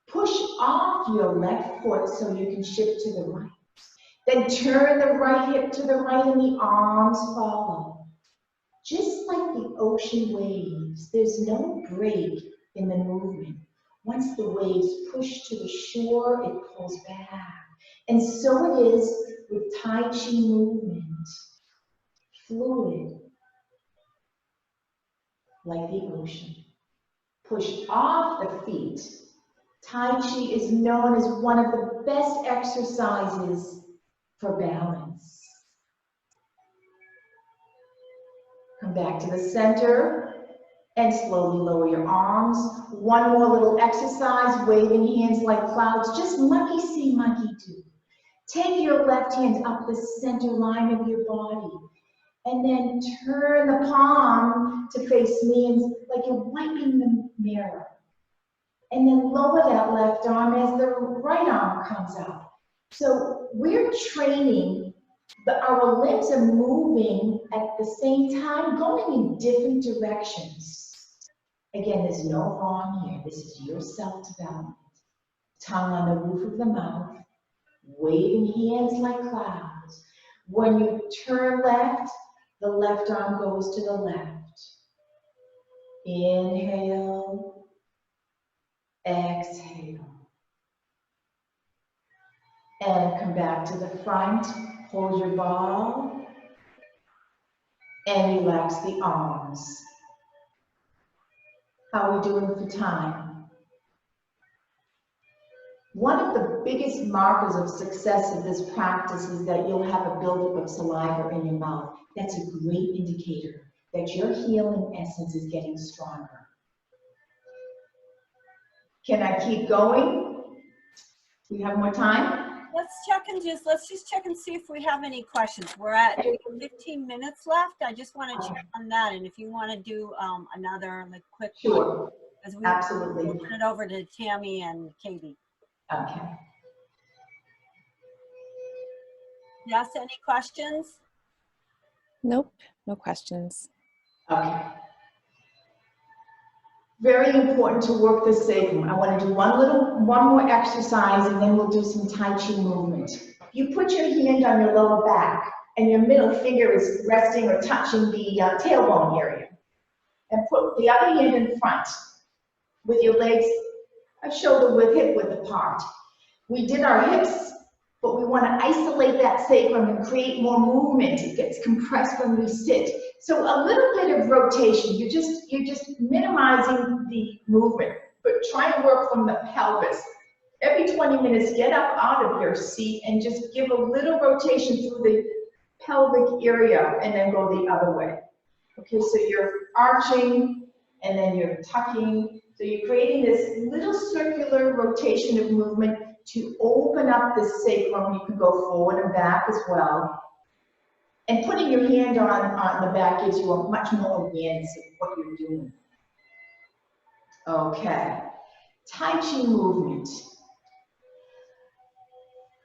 Push off your left foot so you can shift to the right. Then turn the right hip to the right and the arms follow. Just like the ocean waves, there's no break in the movement. Once the waves push to the shore, it pulls back. And so it is with Tai Chi movement. Fluid, like the ocean. Push off the feet. Tai Chi is known as one of the best exercises for balance. Come back to the center and slowly lower your arms. One more little exercise, waving hands like clouds, just monkey see, monkey do. Take your left hand up the center line of your body and then turn the palm to face me like you're wiping the mirror. And then lower that left arm as the right arm comes up. So we're training, our limbs are moving at the same time, going in different directions. Again, there's no wrong here. This is your self-development. Tongue on the roof of the mouth, waving hands like clouds. When you turn left, the left arm goes to the left. Inhale, exhale. And come back to the front. Hold your ball. And relax the arms. How are we doing for time? One of the biggest markers of success of this practice is that you'll have a buildup of saliva in your mouth. That's a great indicator that your healing essence is getting stronger. Can I keep going? We have more time? Let's just check and see if we have any questions. We're at 15 minutes left. I just want to check on that, and if you want to do another like quick Sure. as we Absolutely. turn it over to Tammy and Katie. Okay. Yes, any questions? Nope, no questions. Okay. Very important to work the sacrum. I want to do one more exercise and then we'll do some Tai Chi movement. You put your hand on your lower back and your middle finger is resting or touching the tailbone area. And put the other hand in front with your legs a shoulder width, hip width apart. We did our hips, but we want to isolate that sacrum and create more movement. It gets compressed when we sit. So a little bit of rotation. You're just minimizing the movement, but try to work from the pelvis. Every 20 minutes, get up out of your seat and just give a little rotation through the pelvic area and then go the other way. Okay, so you're arching and then you're tucking. So you're creating this little circular rotation of movement to open up the sacrum. You can go forward and back as well. And putting your hand on the back gives you a much more awareness of what you're doing. Okay, Tai Chi movement.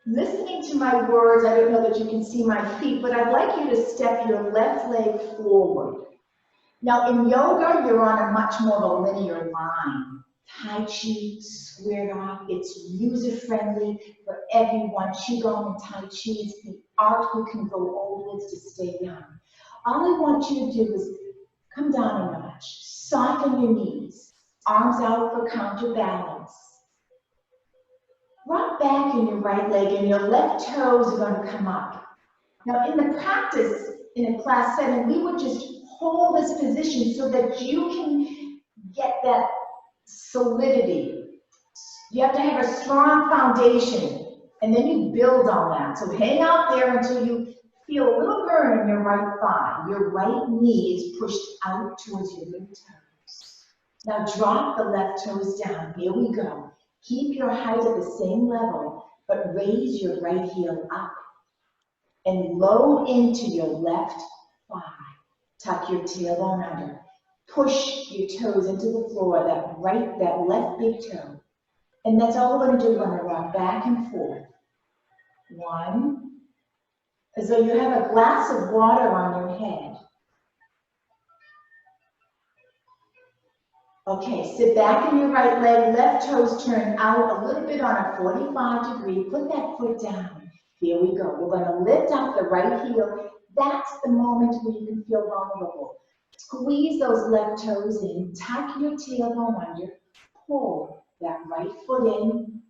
listening to my words, I don't know that you can see my feet, but I'd like you to step your left leg forward. Now in yoga, you're on a much more of a linear line. Tai Chi, squared off, it's user-friendly for everyone. Qigong and Tai Chi is the art we can go always to stay young. All I want you to do is come down a notch, soften your knees, arms out for counterbalance. Rock back in your right leg and your left toes are going to come up. Now in the practice, in a class setting, we would just hold this position so that you can get that solidity. You have to have a strong foundation and then you build on that. So hang out there until you feel a little burn in your right thigh. Your right knee is pushed out towards your little toes. Now drop the left toes down. Here we go. Keep your height at the same level, but raise your right heel up and load into your left thigh. Tuck your tailbone under. Push your toes into the floor, that left big toe. And that's all we're going to do. We're going to rock back and forth. One, as though you have a glass of water on your head. Okay, sit back in your right leg, left toes turn out a little bit on a 45 degree. Put that foot down. Here we go. We're going to lift up the right heel. That's the moment where you can feel vulnerable. Squeeze those left toes in, tuck your tailbone under, pull that right foot in.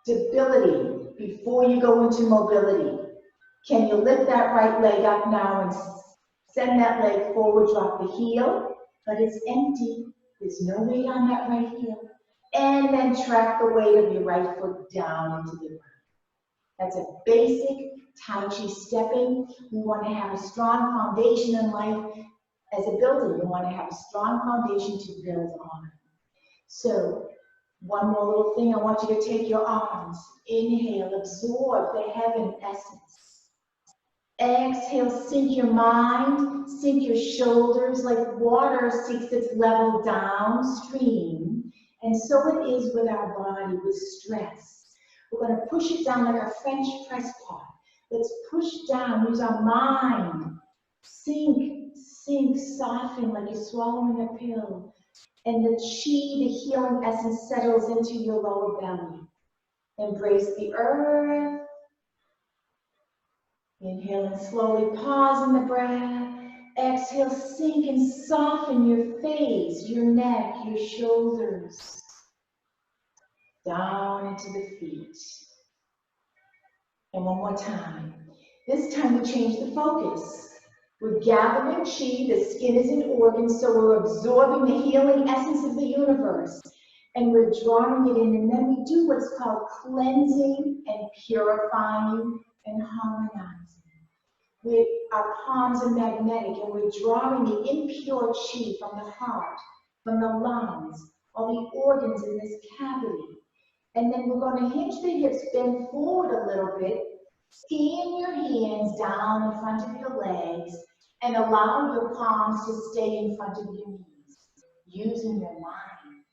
Stability before you go into mobility. Can you lift that right leg up now and send that leg forward, drop the heel, but it's empty. There's no weight on that right heel. And then track the weight of your right foot down into the ground. That's a basic Tai Chi stepping. We want to have a strong foundation in life. As a builder, you want to have a strong foundation to build on. So, one more little thing. I want you to take your arms. Inhale, absorb the heaven essence. Exhale, sink your mind, sink your shoulders like water seeks its level downstream. And so it is with our body, with stress. We're going to push it down like a French press pot. Let's push down, use our mind. Sink, soften like you're swallowing a pill. And the chi, the healing essence, settles into your lower belly. Embrace the earth. Inhale and slowly pause in the breath. Exhale, sink and soften your face, your neck, your shoulders. Down into the feet. And one more time. This time we change the focus. We're gathering chi, the skin is an organ, so we're absorbing the healing essence of the universe. And we're drawing it in, and then we do what's called cleansing and purifying and harmonizing. Our palms are magnetic, and we're drawing the impure chi from the heart, from the lungs, all the organs in this cavity. And then we're going to hinge the hips, bend forward a little bit, scan your hands down in front of your legs, and allow your palms to stay in front of your knees. Using your mind,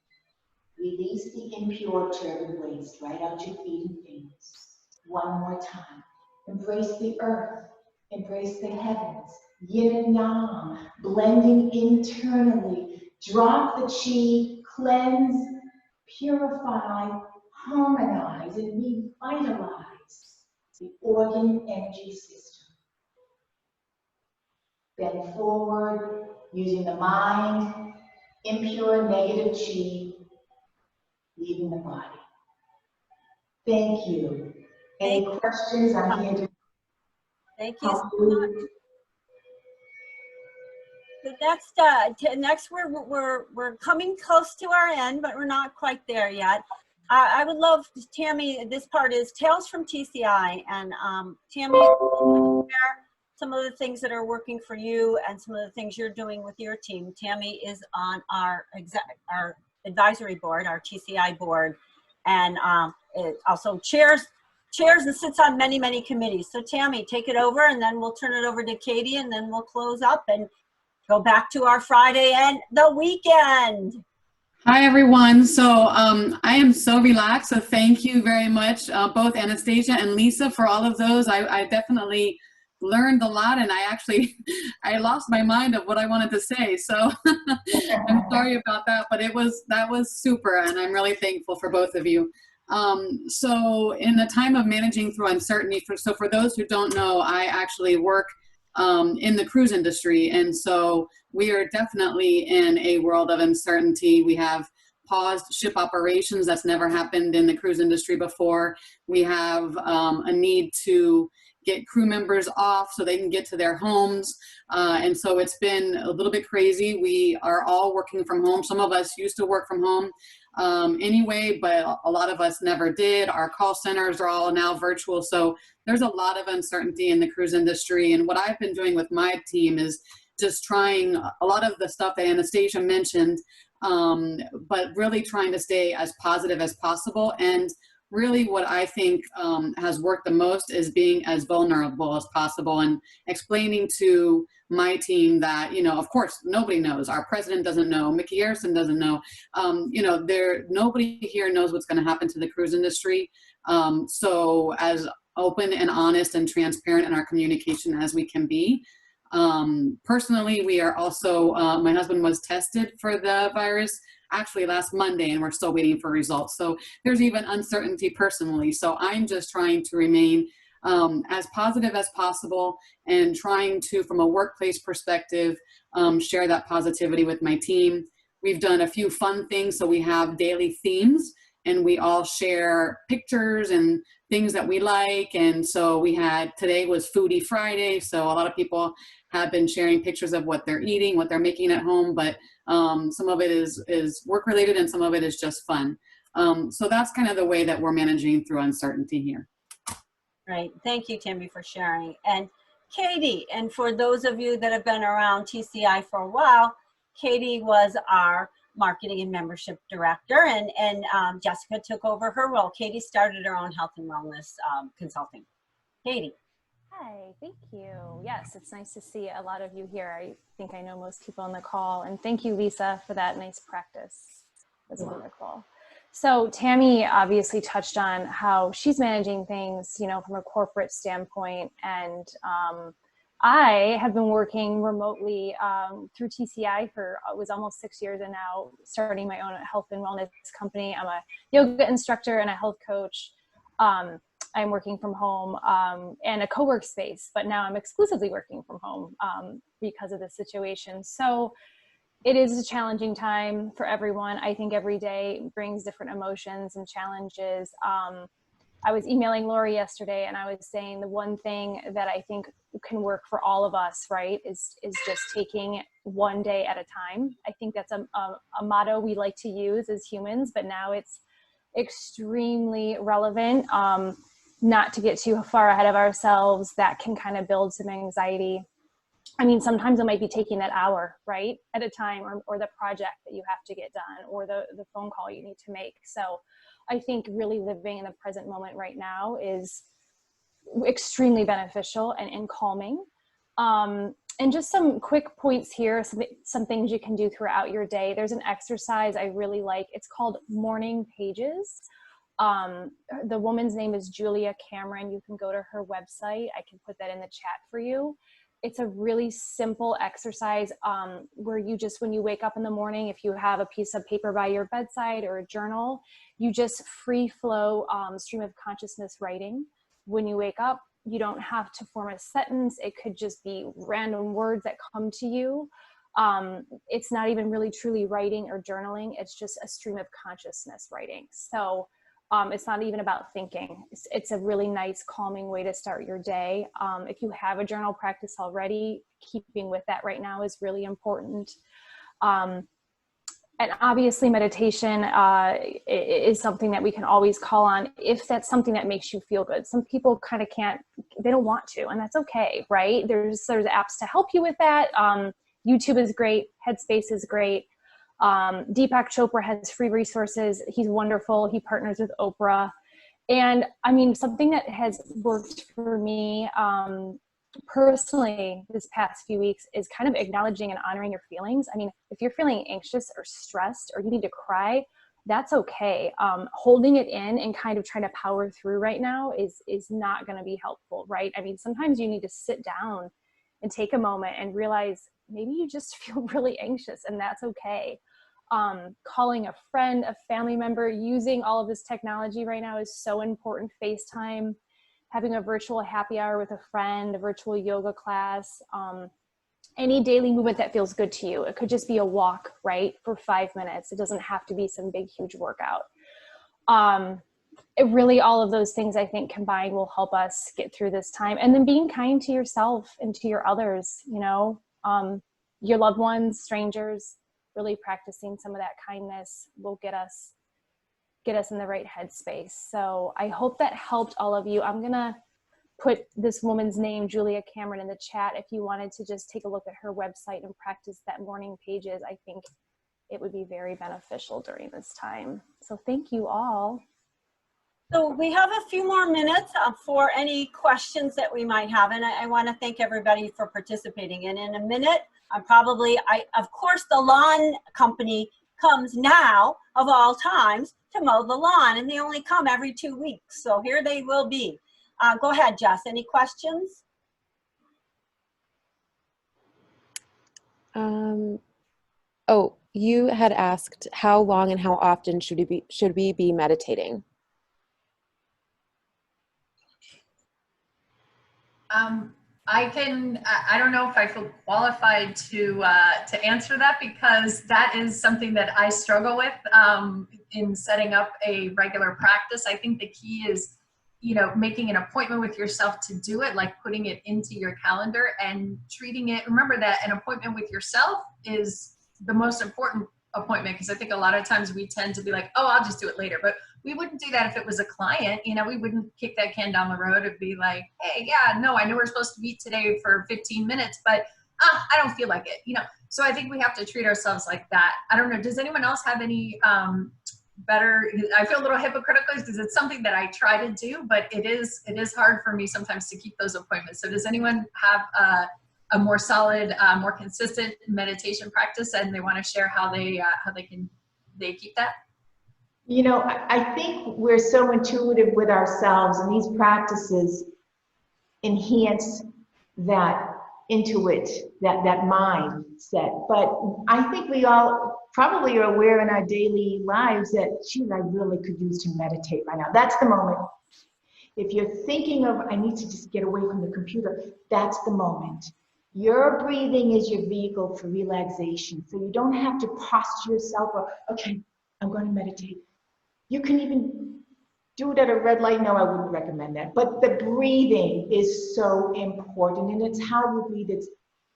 release the impure turbid waste right out your feet and fingers. One more time. Embrace the earth, embrace the heavens, yin and yang, blending internally. Drop the chi, cleanse, purify, harmonize, and revitalize the organ energy system. Bend forward, using the mind, impure negative chi, leaving the body. Thank you. Any questions? I'm here to Thank you so much. The next we're coming close to our end, but we're not quite there yet. I would love, Tammy, this part is Tales from TCI, and Tammy, share some of the things that are working for you and some of the things you're doing with your team. Tammy is on our advisory board, our TCI board, and it also chairs and sits on many, many committees. So Tammy, take it over, and then we'll turn it over to Katie, and then we'll close up and go back to our Friday and the weekend. Hi, everyone. So I am so relaxed. So thank you very much, both Anastasia and Lisa, for all of those. I definitely learned a lot, and I lost my mind of what I wanted to say. So I'm sorry about that, but that was super, and I'm really thankful for both of you. So in the time of managing through uncertainty, for those who don't know, I actually work in the cruise industry, and so we are definitely in a world of uncertainty. We have paused ship operations. That's never happened in the cruise industry before. We have a need to get crew members off so they can get to their homes. And so it's been a little bit crazy. We are all working from home. Some of us used to work from home anyway, but a lot of us never did. Our call centers are all now virtual. So there's a lot of uncertainty in the cruise industry. And what I've been doing with my team is just trying a lot of the stuff that Anastasia mentioned, but really trying to stay as positive as possible. And really what I think has worked the most is being as vulnerable as possible and explaining to my team that, of course, nobody knows. Our president doesn't know. Mickey Harrison doesn't know. Nobody here knows what's going to happen to the cruise industry. So as open and honest and transparent in our communication as we can be. Personally, we are also, my husband was tested for the virus actually last Monday, and we're still waiting for results. So there's even uncertainty personally. So I'm just trying to remain as positive as possible and trying to, from a workplace perspective, share that positivity with my team. We've done a few fun things. So we have daily themes, and we all share pictures and things that we like. And so today was Foodie Friday. So a lot of people have been sharing pictures of what they're eating, what they're making at home, but some of it is work related and some of it is just fun. So that's kind of the way that we're managing through uncertainty here. Right. Thank you, Tammy, for sharing. And Katie, and for those of you that have been around TCI for a while, Katie was our marketing and membership director, and Jessica took over her role. Katie started her own health and wellness consulting. Katie. Hi, thank you. Yes, it's nice to see a lot of you here. I think I know most people on the call, and thank you, Lisa, for that nice practice. That's wonderful. So Tammy obviously touched on how she's managing things, from a corporate standpoint, and I have been working remotely through TCI for it was almost 6 years, and now starting my own health and wellness company. I'm a yoga instructor and a health coach. I'm working from home and a co-work space, but now I'm exclusively working from home because of the situation. So it is a challenging time for everyone. I think every day brings different emotions and challenges. I was emailing Lori yesterday, and I was saying the one thing that I think can work for all of us, right, is just taking one day at a time. I think that's a motto we like to use as humans, but now it's extremely relevant. Not to get too far ahead of ourselves, that can kind of build some anxiety. I mean, sometimes it might be taking that hour, right, at a time, or the project that you have to get done, or the phone call you need to make. So I think really living in the present moment right now is extremely beneficial and calming. And just some quick points here, some things you can do throughout your day. There's an exercise I really like. It's called Morning Pages. The woman's name is Julia Cameron. You can go to her website. I can put that in the chat for you. It's a really simple exercise where you just, when you wake up in the morning, if you have a piece of paper by your bedside or a journal, you just free flow stream of consciousness writing. When you wake up, you don't have to form a sentence. It could just be random words that come to you. It's not even really truly writing or journaling. It's just a stream of consciousness writing. So it's not even about thinking. It's a really nice calming way to start your day. If you have a journal practice already, keeping with that right now is really important. And obviously meditation is something that we can always call on if that's something that makes you feel good. Some people kind of can't, they don't want to, and that's okay, right? There's apps to help you with that. YouTube is great. Headspace is great. Deepak Chopra has free resources. He's wonderful. He partners with Oprah. And I mean, something that has worked for me personally, this past few weeks is kind of acknowledging and honoring your feelings. I mean, if you're feeling anxious or stressed or you need to cry, that's okay. Holding it in and kind of trying to power through right now is not going to be helpful, right? I mean, sometimes you need to sit down and take a moment and realize maybe you just feel really anxious, and that's okay. Calling a friend, a family member, using all of this technology right now is so important. FaceTime, having a virtual happy hour with a friend, a virtual yoga class, any daily movement that feels good to you. It could just be a walk, right, for 5 minutes. It doesn't have to be some big, huge workout. It really, all of those things I think combined will help us get through this time. And then being kind to yourself and to your others, you know, your loved ones, strangers, really practicing some of that kindness will get us in the right headspace. So I hope that helped all of you. I'm going to put this woman's name, Julia Cameron, in the chat. If you wanted to just take a look at her website and practice that morning pages, I think it would be very beneficial during this time. So thank you all. So we have a few more minutes for any questions that we might have. And I want to thank everybody for participating. And in a minute, of course, the lawn company comes now of all times to mow the lawn, and they only come every 2 weeks. So here they will be. Go ahead, Jess. Any questions? Oh, you had asked how long and how often should we be meditating? I don't know if I feel qualified to answer that, because that is something that I struggle with in setting up a regular practice. I think the key is, you know, making an appointment with yourself to do it, like putting it into your calendar and treating it. Remember that an appointment with yourself is the most important appointment, because I think a lot of times we tend to be like, oh, I'll just do it later. But we wouldn't do that if it was a client. You know, we wouldn't kick that can down the road and be like, hey, yeah, no, I know we're supposed to meet today for 15 minutes, but I don't feel like it, you know. So I think we have to treat ourselves like that. I don't know. Does anyone else have any better? I feel a little hypocritical because it's something that I try to do, but it is hard for me sometimes to keep those appointments. So does anyone have a more solid, more consistent meditation practice, and they want to share how they keep that? You know, I think we're so intuitive with ourselves, and these practices enhance that that mindset. But I think we all probably are aware in our daily lives that, geez, I really could use to meditate right now. That's the moment. If you're thinking of, I need to just get away from the computer, that's the moment. Your breathing is your vehicle for relaxation. So you don't have to posture yourself or, okay, I'm going to meditate. You can even do it at a red light. No, I wouldn't recommend that. But the breathing is so important, and it's how you breathe.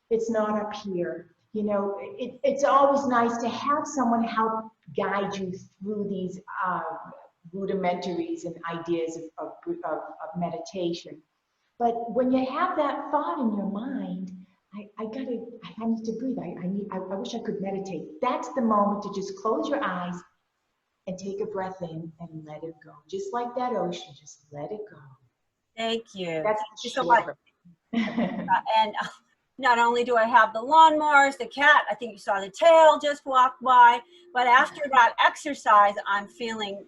It's not up here. You know, it's always nice to have someone help guide you through these rudimentaries and ideas of meditation. But when you have that thought in your mind, I need to breathe. I wish I could meditate. That's the moment to just close your eyes and take a breath in and let it go. Just like that ocean, just let it go. Thank you. That's Thank you so much. short. And not only do I have the lawnmowers, the cat, I think you saw the tail just walk by, but after that exercise, I'm feeling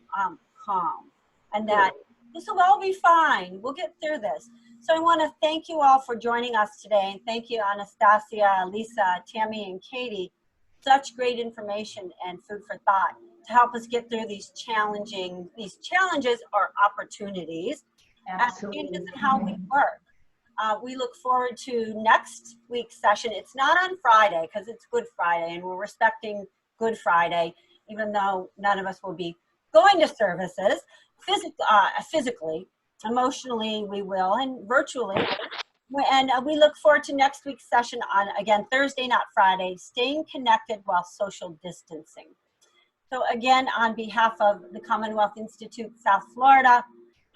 calm, and that this will all be fine. We'll get through this. So I want to thank you all for joining us today, and thank you, Anastasia, Lisa, Tammy, and Katie. Such great information and food for thought to help us get through these challenges or opportunities. Absolutely. And changes in how we work. We look forward to next week's session. It's not on Friday because it's Good Friday, and we're respecting Good Friday, even though none of us will be going to services physically. Emotionally, we will, and virtually. And we look forward to next week's session on, again, Thursday, not Friday, staying connected while social distancing. So again, on behalf of the Commonwealth Institute South Florida,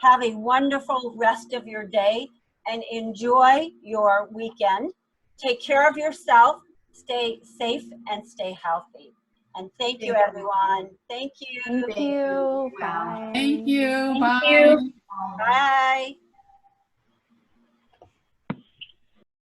have a wonderful rest of your day and enjoy your weekend. Take care of yourself, stay safe, and stay healthy. And thank you, everyone. Thank you. Thank you. Bye. Thank you. Thank Bye. you. Bye.